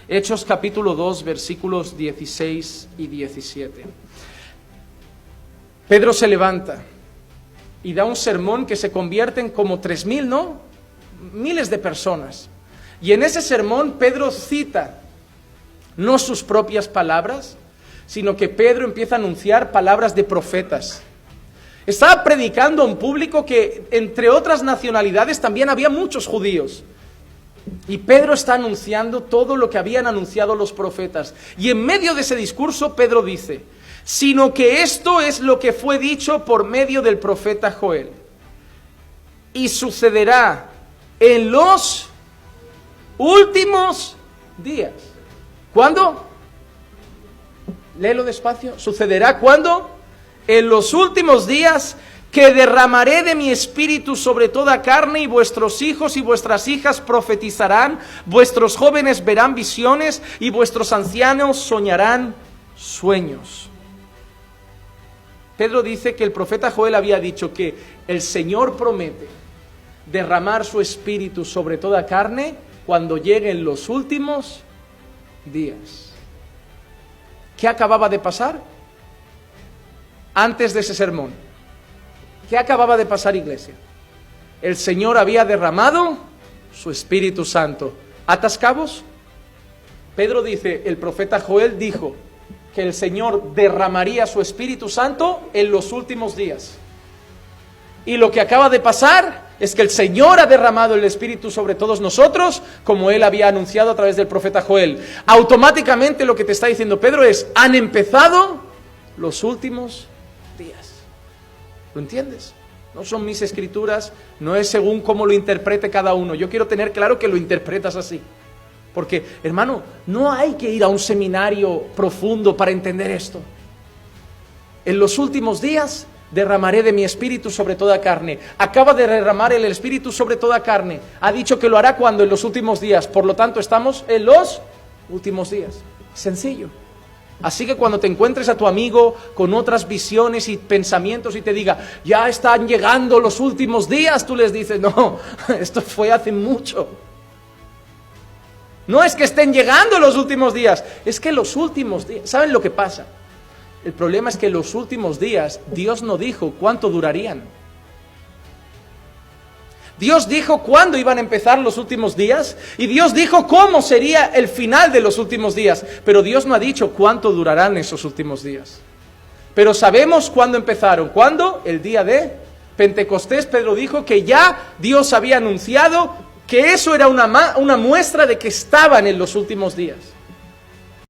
Hechos capítulo 2, versículos 16 y 17. Pedro se levanta y da un sermón que se convierte en como 3,000, ¿no? Miles de personas. Y en ese sermón Pedro cita no sus propias palabras, sino que Pedro empieza a anunciar palabras de profetas. Estaba predicando a un público que, entre otras nacionalidades, también había muchos judíos. Y Pedro está anunciando todo lo que habían anunciado los profetas. Y en medio de ese discurso, Pedro dice, sino que esto es lo que fue dicho por medio del profeta Joel. Y sucederá en los últimos días. ¿Cuándo? Léelo despacio. ¿Sucederá cuándo? En los últimos días, que derramaré de mi espíritu sobre toda carne, y vuestros hijos y vuestras hijas profetizarán, vuestros jóvenes verán visiones, y vuestros ancianos soñarán sueños. Pedro dice que el profeta Joel había dicho que el Señor promete derramar su espíritu sobre toda carne cuando lleguen los últimos días. ¿Qué acababa de pasar? Antes de ese sermón, ¿qué acababa de pasar, iglesia? El Señor había derramado su Espíritu Santo. ¿Atas cabos? Pedro dice, el profeta Joel dijo que el Señor derramaría su Espíritu Santo en los últimos días. Y lo que acaba de pasar es que el Señor ha derramado el Espíritu sobre todos nosotros, como Él había anunciado a través del profeta Joel. Automáticamente lo que te está diciendo Pedro es, han empezado los últimos días. ¿Lo entiendes? No son mis escrituras, no es según cómo lo interprete cada uno. Yo quiero tener claro que lo interpretas así. Porque, hermano, no hay que ir a un seminario profundo para entender esto. En los últimos días derramaré de mi espíritu sobre toda carne. Acaba de derramar el espíritu sobre toda carne. Ha dicho que lo hará cuando, en los últimos días. Por lo tanto, estamos en los últimos días. Sencillo. Así que cuando te encuentres a tu amigo con otras visiones y pensamientos y te diga, ya están llegando los últimos días, tú les dices, no, esto fue hace mucho. No es que estén llegando los últimos días, es que los últimos días, ¿saben lo que pasa? El problema es que los últimos días, Dios no dijo cuánto durarían. Dios dijo cuándo iban a empezar los últimos días y Dios dijo cómo sería el final de los últimos días, pero Dios no ha dicho cuánto durarán esos últimos días. Pero sabemos cuándo empezaron. ¿Cuándo? El día de Pentecostés. Pedro dijo que ya Dios había anunciado que eso era una muestra de que estaban en los últimos días.